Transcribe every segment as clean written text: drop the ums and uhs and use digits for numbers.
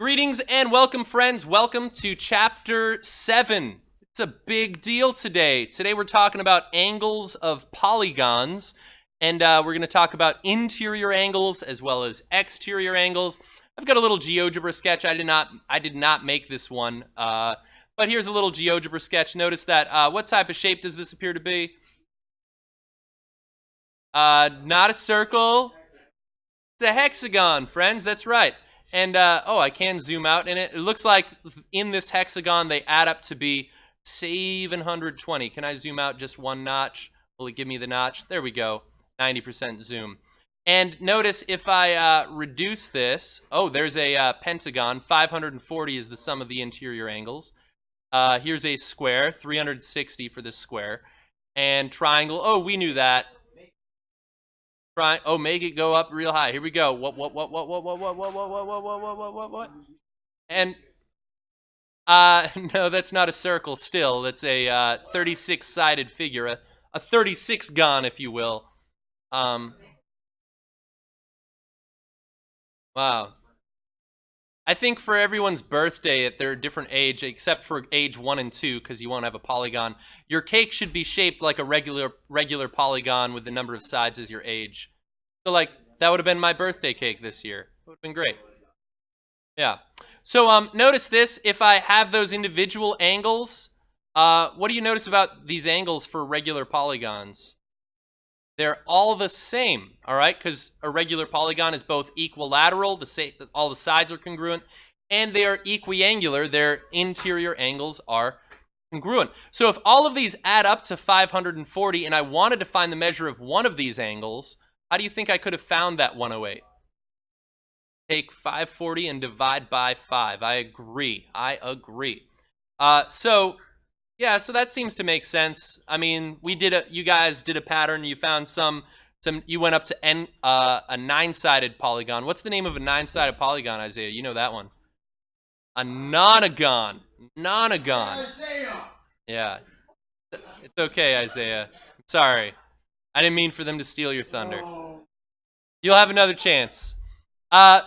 Greetings and welcome, friends. Welcome to Chapter 7. It's a big deal today. Today we're talking about angles of polygons, and we're going to talk about interior angles as well as exterior angles. I've got a little GeoGebra sketch. I did not make this one, but here's a little GeoGebra sketch. Notice that what type of shape does this appear to be? Not a circle. It's a hexagon, friends. That's right. And, oh, I can zoom out in it. It looks like in this hexagon, they add up to be 720. Can I zoom out just one notch? Will it give me the notch? There we go. 90% zoom. And notice if I reduce this, oh, there's a pentagon. 540 is the sum of the interior angles. Here's a square, 360 for this square. And triangle, oh, we knew that. Oh, make it go up real high. Here we go. What? And no, that's not a circle. Still, that's a 36-sided figure, a 36gon, if you will. Wow. I think for everyone's birthday at their different age, except for age 1 and 2, because you won't have a polygon, your cake should be shaped like a regular polygon with the number of sides as your age. So, like, that would have been my birthday cake this year. It would have been great. Yeah. So, notice this. If I have those individual angles, what do you notice about these angles for regular polygons? They're all the same, all right? Because a regular polygon is both equilateral, all the sides are congruent, and they are equiangular. Their interior angles are congruent. So if all of these add up to 540 and I wanted to find the measure of one of these angles, how do you think I could have found that 108? Take 540 and divide by 5. I agree. Yeah, so that seems to make sense. I mean, you guys did a pattern. You found you went up to a 9-sided polygon. What's the name of a 9-sided polygon, Isaiah? You know that one. A nonagon. Isaiah. Yeah. It's okay, Isaiah. I'm sorry. I didn't mean for them to steal your thunder. You'll have another chance. Now,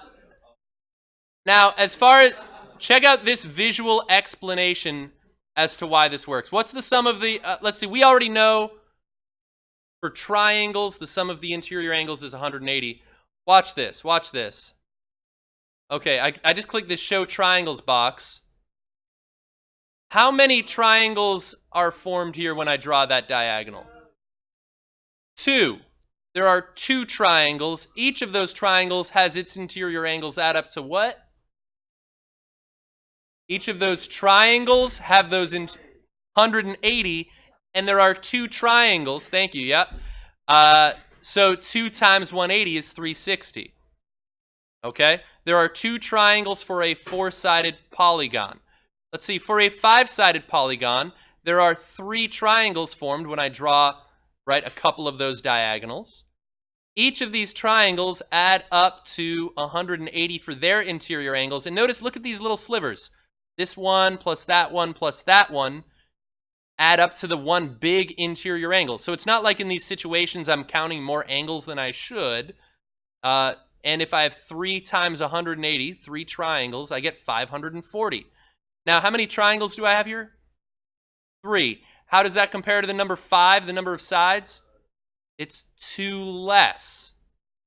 as far as, check out this visual explanation as to why this works. What's the sum of the, let's see, we already know for triangles, the sum of the interior angles is 180. Watch this. Okay, I just clicked this show triangles box. How many triangles are formed here when I draw that diagonal? 2. There are 2 triangles. Each of those triangles has its interior angles add up to what? Each of those triangles have those in 180, and there are 2 triangles. Thank you, yep. So 2 times 180 is 360. Okay? There are 2 triangles for a 4-sided polygon. Let's see, for a 5-sided polygon, there are 3 triangles formed when I draw, right, a couple of those diagonals. Each of these triangles add up to 180 for their interior angles. And notice, look at these little slivers. This one plus that one add up to the one big interior angle. So it's not like in these situations I'm counting more angles than I should. And if I have 3 times 180, 3 triangles, I get 540. Now, how many triangles do I have here? 3. How does that compare to the number 5, the number of sides? It's 2 less,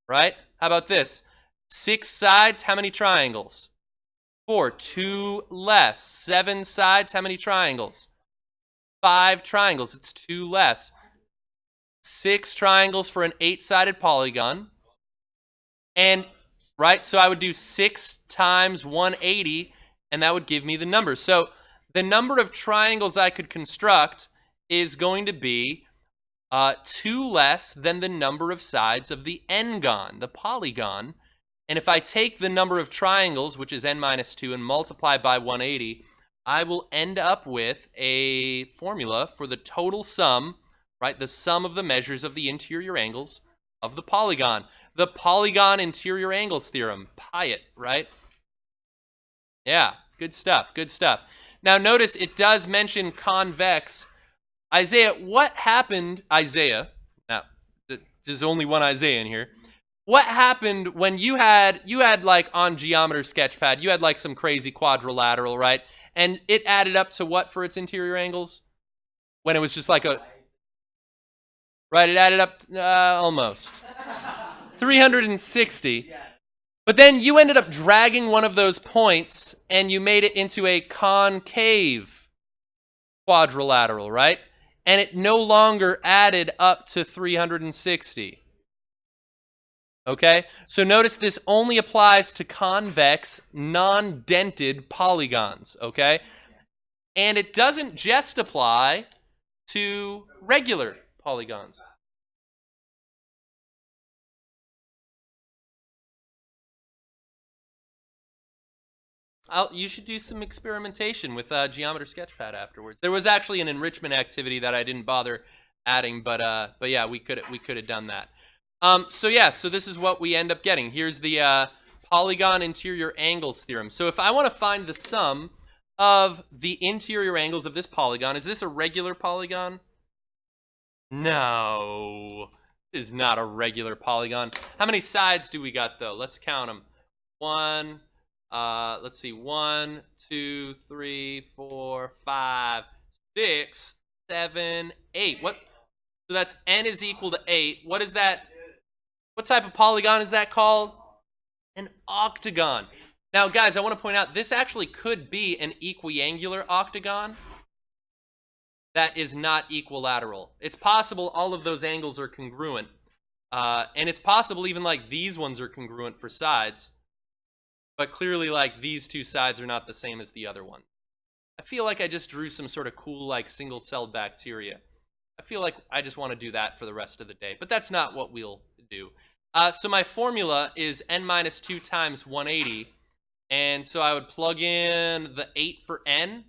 right? How about this? 6 sides, how many triangles? 4, 2 less. 7 sides, how many triangles? 5 triangles, it's 2 less. 6 triangles for an 8-sided polygon. And, right, so I would do 6 times 180, and that would give me the number. So the number of triangles I could construct is going to be 2 less than the number of sides of the n-gon, the polygon. And if I take the number of triangles, which is n minus 2, and multiply by 180, I will end up with a formula for the total sum, right? The sum of the measures of the interior angles of the polygon. The polygon interior angles theorem, PIAT, right? Yeah, good stuff. Now notice it does mention convex. Isaiah, what happened, now, there's only one Isaiah in here. what happened when you had like on Geometer Sketchpad, you had like some crazy quadrilateral, right? And it added up to what for its interior angles? When it was just like a... Right, it added up almost. 360. But then you ended up dragging one of those points and you made it into a concave quadrilateral, right? And it no longer added up to 360. Okay? So notice this only applies to convex, non-dented polygons, okay? And it doesn't just apply to regular polygons. You should do some experimentation with Geometer Sketchpad afterwards. There was actually an enrichment activity that I didn't bother adding, but yeah, we could have done that. So yeah, so this is what we end up getting. Here's the polygon interior angles theorem. So if I want to find the sum of the interior angles of this polygon, is this a regular polygon? No, it is not a regular polygon. How many sides do we got though? Let's count them. One. Let's see, 1, 2, 3, 4, 5, 6, 7, 8. What? So that's n is equal to 8. What is that? What type of polygon is that called? An octagon. Now, guys, I want to point out this actually could be an equiangular octagon that is not equilateral. It's possible all of those angles are congruent, and it's possible even like these ones are congruent for sides. But clearly, like, these two sides are not the same as the other one. I feel like I just drew some sort of cool, like, single-celled bacteria. I feel like I just want to do that for the rest of the day. But that's not what we'll do. So my formula is n minus 2 times 180. And so I would plug in the 8 for n.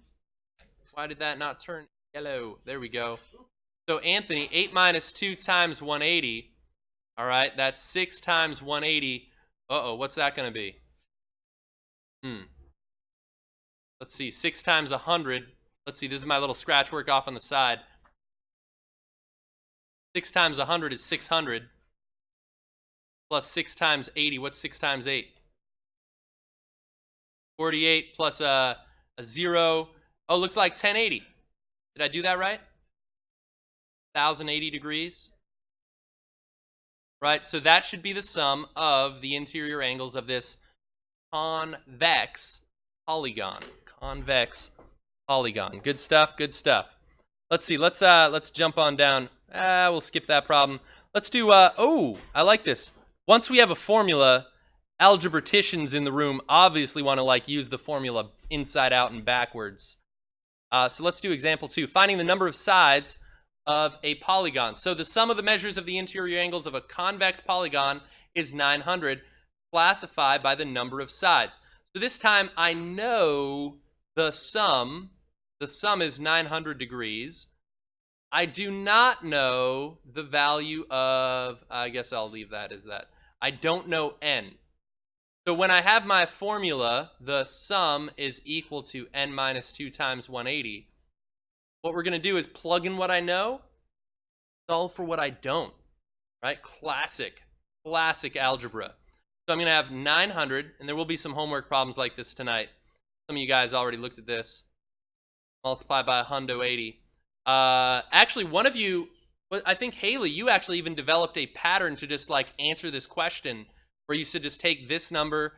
Why did that not turn yellow? There we go. So, Anthony, 8 minus 2 times 180. All right, that's 6 times 180. Uh-oh, what's that going to be? Let's see, 6 times 100. Let's see, this is my little scratch work off on the side. 6 times 100 is 600. Plus 6 times 80. What's 6 times 8? 48 plus a 0. Oh, looks like 1080. Did I do that right? 1080 degrees. Right, so that should be the sum of the interior angles of this convex polygon. Convex polygon. Good stuff, good stuff. Let's see, let's jump on down. We'll skip that problem. Let's do, oh, I like this. Once we have a formula, algebraticians in the room obviously want to, like, use the formula inside out and backwards. So let's do example 2. Finding the number of sides of a polygon. So the sum of the measures of the interior angles of a convex polygon is 900. Classified by the number of sides. So this time I know the sum. The sum is 900 degrees. I do not know the value of, I guess I'll leave that as that. I don't know n. So when I have my formula, the sum is equal to n minus 2 times 180. What we're going to do is plug in what I know, solve for what I don't. Right? Classic algebra. So I'm going to have 900, and there will be some homework problems like this tonight. Some of you guys already looked at this. Multiply by 180. Actually, one of you, I think Haley, you actually even developed a pattern to just like answer this question where you said just take this number,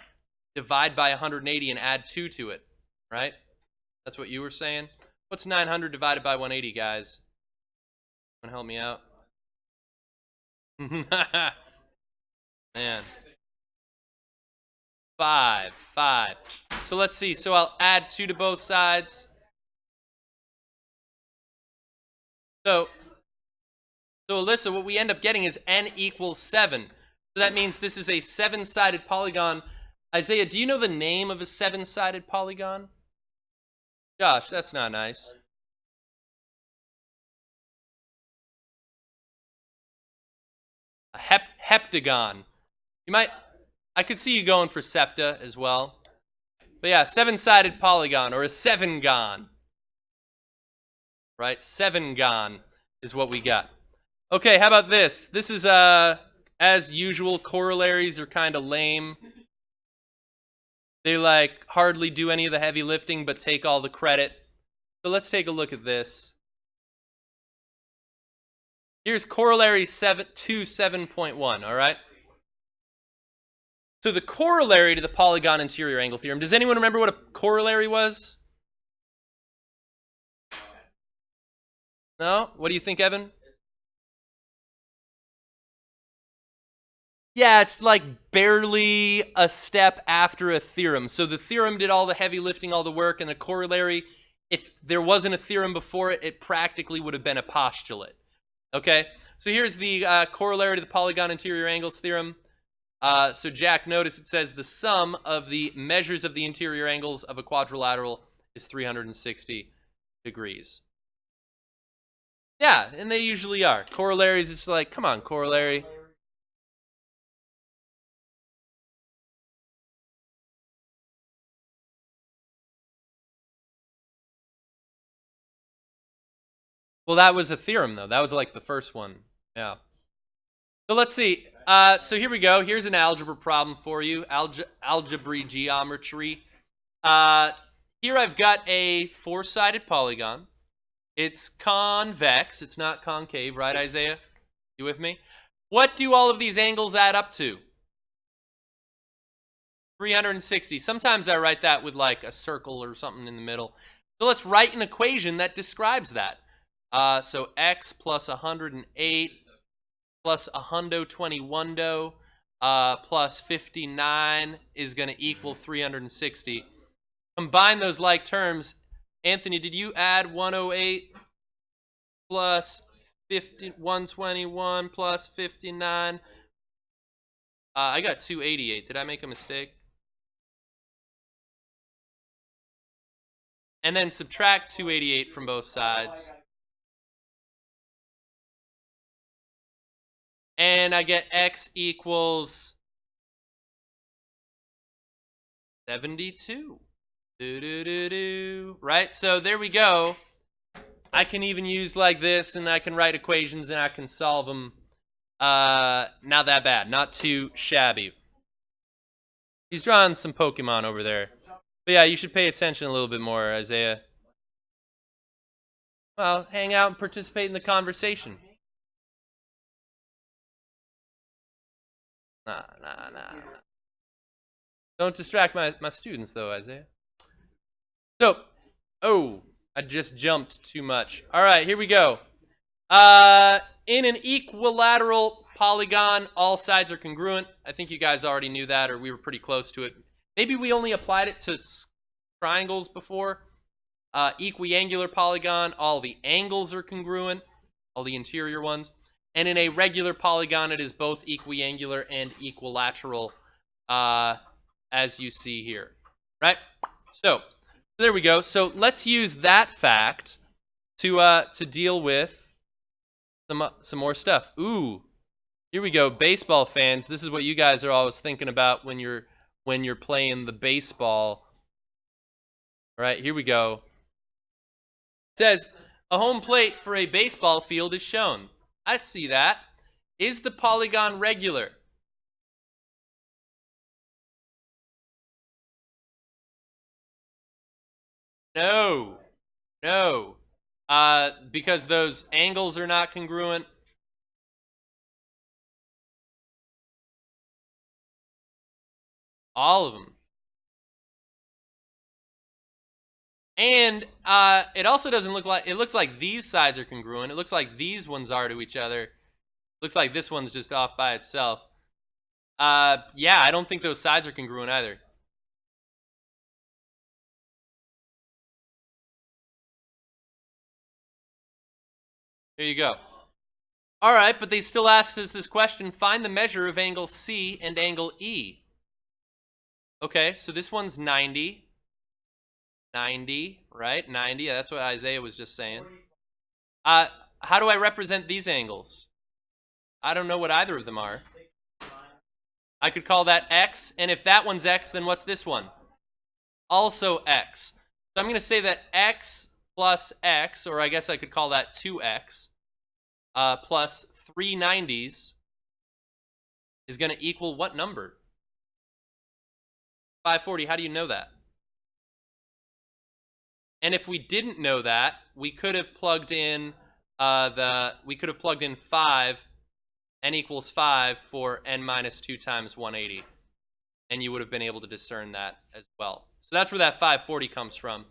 divide by 180, and add 2 to it, right? That's what you were saying? What's 900 divided by 180, guys? Want to help me out? Man. 5. So let's see. So I'll add 2 to both sides. So Alyssa, what we end up getting is n equals 7. So that means this is a 7-sided polygon. Isaiah, do you know the name of a 7-sided polygon? Josh, that's not nice. A heptagon. You might... I could see you going for septa as well. But yeah, 7-sided polygon, or a 7-gon. Right, 7-gon is what we got. Okay, how about this? This is, As usual, corollaries are kind of lame. They like hardly do any of the heavy lifting but take all the credit. So let's take a look at this. Here's corollary 7.1, all right? So the corollary to the polygon interior angle theorem, does anyone remember what a corollary was? No? What do you think, Evan? Yeah, it's like barely a step after a theorem. So the theorem did all the heavy lifting, all the work, and the corollary, if there wasn't a theorem before it, it practically would have been a postulate. Okay? So here's the corollary to the polygon interior angles theorem. So Jack, notice it says the sum of the measures of the interior angles of a quadrilateral is 360 degrees. Yeah, and they usually are. Corollaries, it's like, come on, corollary. Well, that was a theorem, though. That was like the first one. Yeah. So let's see. So here we go. Here's an algebra problem for you. Algebra geometry. Here I've got a four-sided polygon. It's convex. It's not concave, right, Isaiah? You with me? What do all of these angles add up to? 360. Sometimes I write that with like a circle or something in the middle. So let's write an equation that describes that. So x plus 108 plus 121 plus 59 is going to equal 360. Combine those like terms. Anthony, did you add 108 plus 121 plus 59? I got 288. Did I make a mistake? And then subtract 288 from both sides. And I get x equals 72. Right? So there we go. I can even use like this, and I can write equations, and I can solve them. Not that bad. Not too shabby. He's drawing some Pokemon over there. But yeah, you should pay attention a little bit more, Isaiah. Well, hang out and participate in the conversation. Nah. Don't distract my students, though, Isaiah. So, I just jumped too much. All right, here we go. In an equilateral polygon, all sides are congruent. I think you guys already knew that, or we were pretty close to it. Maybe we only applied it to triangles before. Equiangular polygon, all the angles are congruent, all the interior ones. And in a regular polygon, it is both equiangular and equilateral, as you see here, right? So there we go. So let's use that fact to deal with some more stuff. Ooh, here we go. Baseball fans, this is what you guys are always thinking about when you're playing the baseball. All right, here we go. It says a home plate for a baseball field is shown. I see that. Is the polygon regular? No. Because those angles are not congruent. All of them. And it also doesn't look like, it looks like these sides are congruent. It looks like these ones are to each other. Looks like this one's just off by itself. Yeah, I don't think those sides are congruent either. Here you go. All right, but they still asked us this question. Find the measure of angle C and angle E. Okay, so this one's 90. 90, right? 90, that's what Isaiah was just saying. How do I represent these angles? I don't know what either of them are. I could call that X, and if that one's X, then what's this one? Also X. So I'm going to say that X plus X, or I guess I could call that 2X, plus 3 90s is going to equal what number? 540. How do you know that? And if we didn't know that, we could have plugged in 5, n equals 5 for n minus 2 times 180. And you would have been able to discern that as well. So that's where that 540 comes from.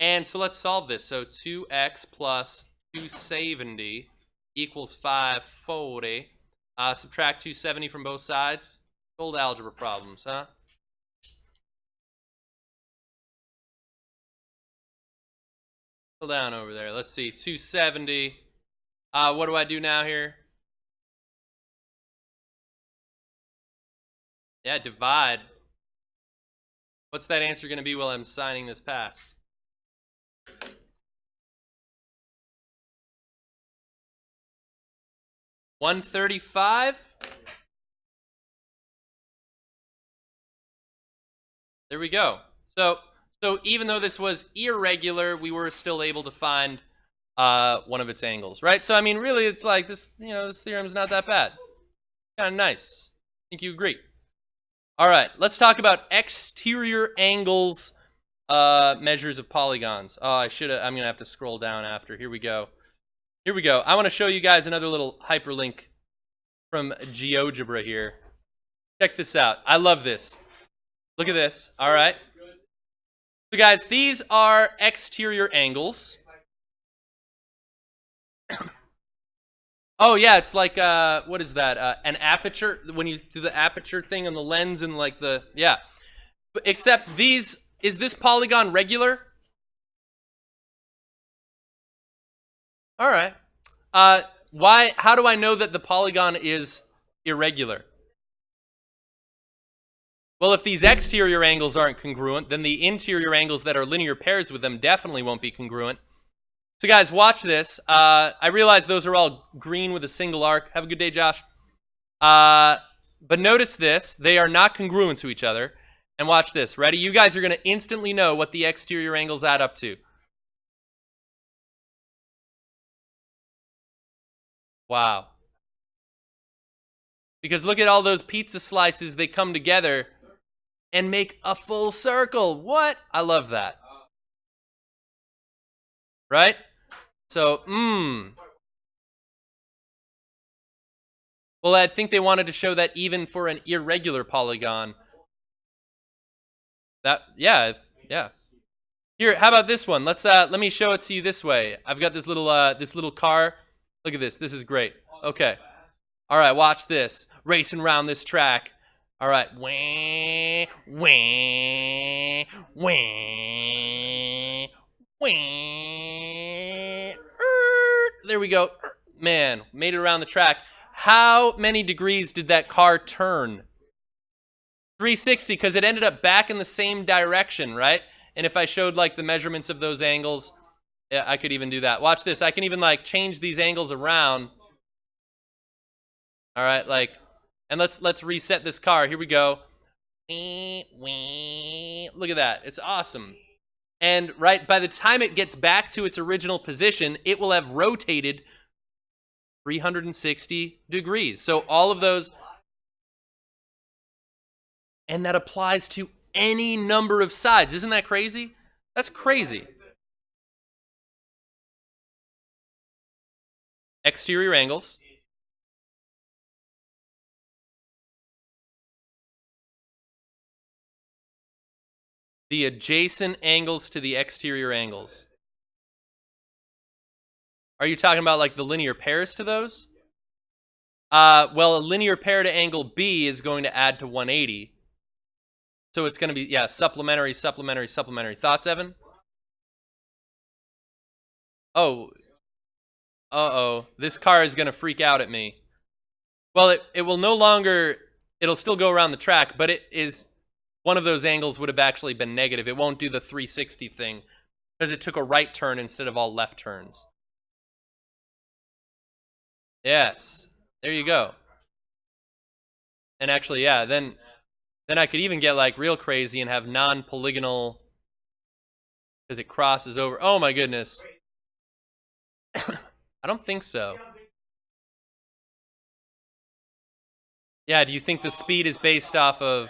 And so let's solve this. So 2x plus 270 equals 540. Subtract 270 from both sides. Old algebra problems, huh? Pull down over there. Let's see. 270. What do I do now here? Yeah, divide. What's that answer going to be while I'm signing this pass? $135. There we go. So even though this was irregular, we were still able to find one of its angles, right? So I mean, really, it's like this. This theorem's not that bad. Kind of nice. I think you agree. All right, let's talk about exterior angles, measures of polygons. Oh, I'm gonna have to scroll down after. Here we go. I want to show you guys another little hyperlink from GeoGebra here. Check this out. I love this. Look at this. All right. So guys, these are exterior angles. Oh yeah, it's like what is that? An aperture, when you do the aperture thing on the lens and like yeah. Except is this polygon regular? All right. How do I know that the polygon is irregular? Well, if these exterior angles aren't congruent, then the interior angles that are linear pairs with them definitely won't be congruent. So guys, watch this. I realize those are all green with a single arc. Have a good day, Josh. But notice this. They are not congruent to each other. And watch this. Ready? You guys are going to instantly know what the exterior angles add up to. Wow. Because look at all those pizza slices. They come together and make a full circle. What? I love that. Right? So, Well, I think they wanted to show that even for an irregular polygon. Yeah. Here, how about this one? Let me show it to you this way. I've got this little car. Look at this. This is great. Okay. All right, watch this. Racing around this track. All right. Wah, wah, wah, wah. There we go. Man, made it around the track. How many degrees did that car turn? 360, because it ended up back in the same direction, right? And if I showed like the measurements of those angles, yeah, I could even do that. Watch this. I can even like change these angles around. All right, like, and let's reset this car. Here we go. Look at that. It's awesome. And right, by the time it gets back to its original position, it will have rotated 360 degrees. So all of those, and that applies to any number of sides. Isn't that crazy? That's crazy. Exterior angles. The adjacent angles to the exterior angles. Are you talking about like the linear pairs to those? Well, a linear pair to angle B is going to add to 180. So it's going to be, yeah, supplementary. Thoughts, Evan? Oh. Uh-oh. This car is going to freak out at me. Well, it will no longer, it'll still go around the track, but it is, one of those angles would have actually been negative. It won't do the 360 thing because it took a right turn instead of all left turns. Yes. There you go. And actually, yeah, then I could even get like real crazy and have non-polygonal because it crosses over. Oh my goodness. I don't think so. Yeah, do you think the speed is based off of...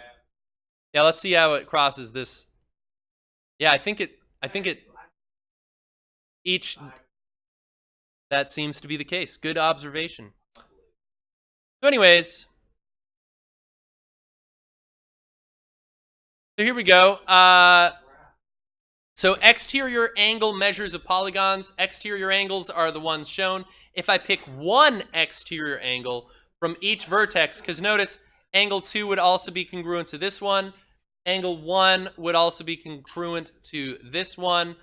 Yeah, let's see how it crosses this. Yeah, I think it each... That seems to be the case. Good observation. So anyways, so here we go. So exterior angle measures of polygons. Exterior angles are the ones shown. If I pick one exterior angle from each vertex, because notice angle 2 would also be congruent to this one. Angle 1 would also be congruent to this one.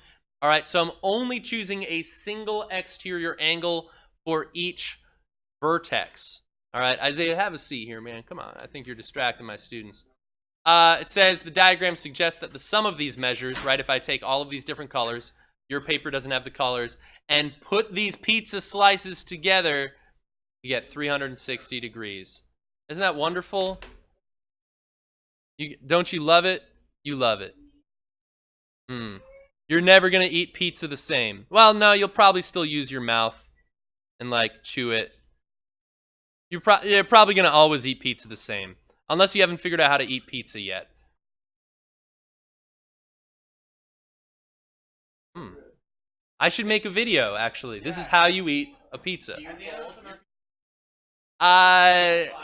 All right, so I'm only choosing a single exterior angle for each vertex. All right, Isaiah, have a seat here, man. Come on, I think you're distracting my students. It says the diagram suggests that the sum of these measures, right, if I take all of these different colors, your paper doesn't have the colors, and put these pizza slices together, you get 360 degrees. Isn't that wonderful? Don't you love it? You love it. You're never going to eat pizza the same. Well, no, you'll probably still use your mouth and, like, chew it. You're probably going to always eat pizza the same. Unless you haven't figured out how to eat pizza yet. I should make a video, actually. This is how you eat a pizza.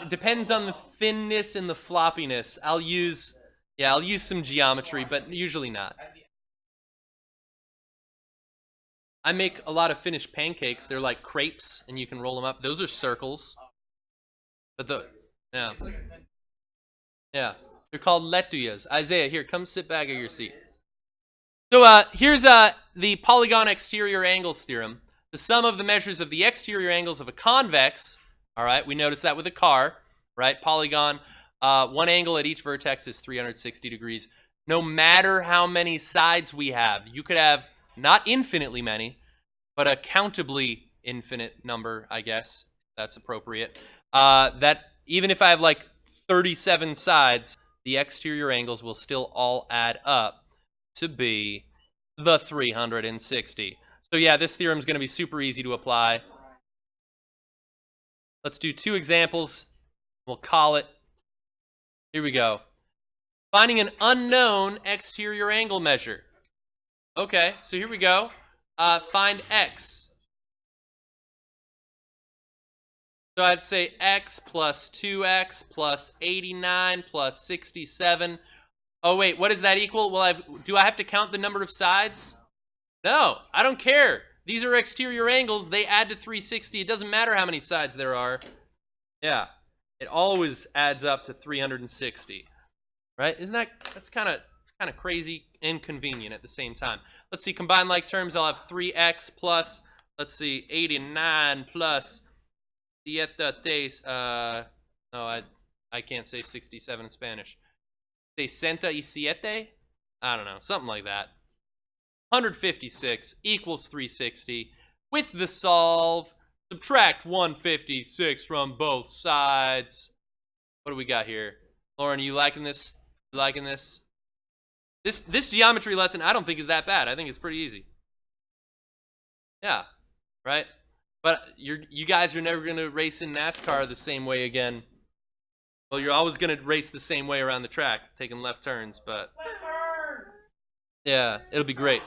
Depends on the thinness and the floppiness. I'll use some geometry, but usually not. I make a lot of finished pancakes. They're like crepes, and you can roll them up. Those are circles. But yeah, they're called letuyas. Isaiah, here, come sit back at your seat. So here's the polygon exterior angles theorem. The sum of the measures of the exterior angles of a convex, all right, we noticed that with a car, right? Polygon, one angle at each vertex is 360 degrees. No matter how many sides we have, you could have not infinitely many, but a countably infinite number, I guess. That's appropriate. That even if I have like 37 sides, the exterior angles will still all add up to be the 360. So yeah, this theorem is going to be super easy to apply. Let's do 2 examples. We'll call it. Here we go. Finding an unknown exterior angle measure. Okay, so here we go. Find x. So I'd say x plus 2x plus 89 plus 67. Oh, wait, what does that equal? Well, do I have to count the number of sides? No, I don't care. These are exterior angles. They add to 360. It doesn't matter how many sides there are. Yeah, it always adds up to 360. Right? That's kind of crazy and convenient at the same time. Let's see, combined like terms, I'll have 3x plus, let's see, 89 plus 7. No, I can't say 67 in Spanish. Say 67? I don't know, something like that. 156 equals 360. With the solve, subtract 156 from both sides. What do we got here? Lauren, are you liking this? You liking this? This geometry lesson, I don't think is that bad. I think it's pretty easy. Yeah, right? But you guys are never going to race in NASCAR the same way again. Well, you're always going to race the same way around the track, taking left turns, but... Yeah, it'll be great.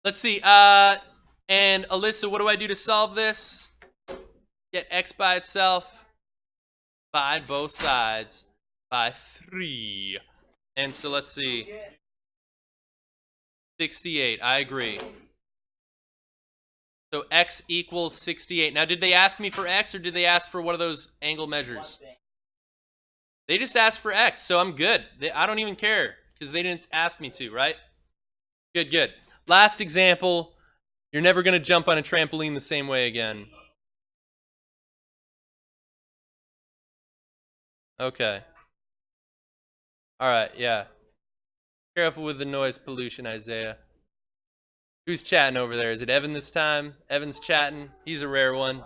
Let's see, and Alyssa, what do I do to solve this? Get x by itself. Divide both sides by 3. And so let's see. 68, I agree. So x equals 68. Now, did they ask me for x, or did they ask for one of those angle measures? They just asked for x, so I'm good. I don't even care, because they didn't ask me to, right? Good, good. Last example. You're never going to jump on a trampoline the same way again. Okay. All right, yeah. Careful with the noise pollution, Isaiah. Who's chatting over there? Is it Evan this time? Evan's chatting. He's a rare one.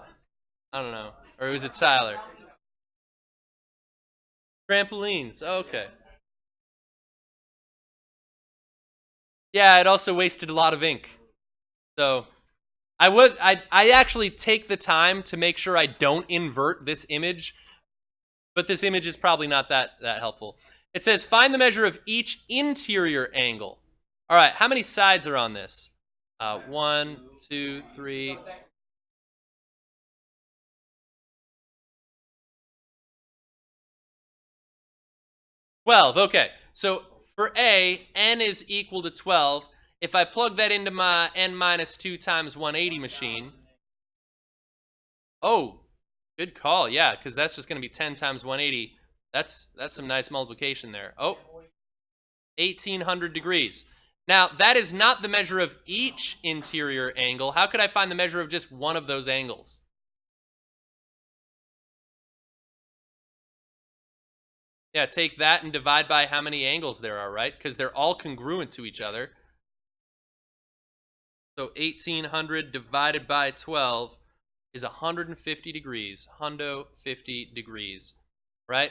I don't know. Or was it Tyler? Trampolines. Okay. Yeah, it also wasted a lot of ink. So I actually take the time to make sure I don't invert this image but this image is probably not that helpful. It says, find the measure of each interior angle. All right, how many sides are on this? 1, 2, 3. Okay. So for A, n is equal to 12. If I plug that into my n minus 2 times 180 machine, oh, good call, yeah, because that's just going to be 10 times 180. That's some nice multiplication there. Oh, 1,800 degrees. Now, that is not the measure of each interior angle. How could I find the measure of just one of those angles? Yeah, take that and divide by how many angles there are, right? Because they're all congruent to each other. So 1,800 divided by 12 is 150 degrees. 150 degrees, right?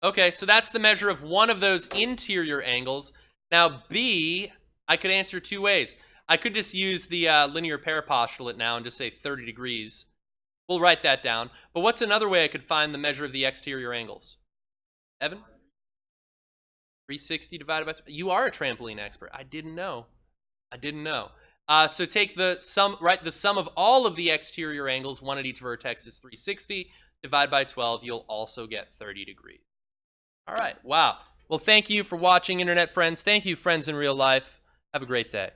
Okay, so that's the measure of one of those interior angles. Now, B, I could answer two ways. I could just use the linear pair postulate now and just say 30 degrees. We'll write that down. But what's another way I could find the measure of the exterior angles? Evan? 360 divided by... You are a trampoline expert. I didn't know. So take the sum, right? The sum of all of the exterior angles, one at each vertex, is 360. Divide by 12, you'll also get 30 degrees. All right, wow. Well, thank you for watching, internet friends. Thank you, friends in real life. Have a great day.